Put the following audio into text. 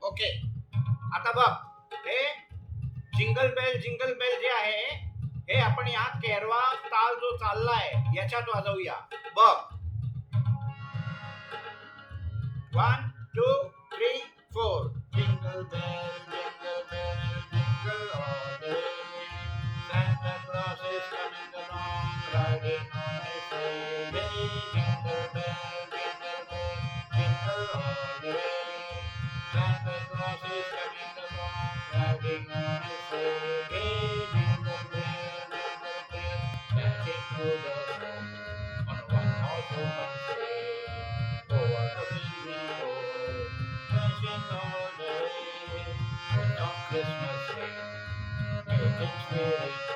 Okay. आता बघ, हे jingle bell जे आहे हे आपण या केरवा ताल जो चाललाय याच्यात वाजवूया. बघ, 1 2 3 4. Jingle bell, jingle bell, jingle all the way. Santa Claus is coming along, riding on his sleigh. Jingle bell, jingle all the way. Santa Claus is coming along, riding on his sleigh. Jingle bell, dashing through the snow on a one-horse open sleigh. Oh, what a thrill we go, dashing all the way. On Christmas Day, everything's really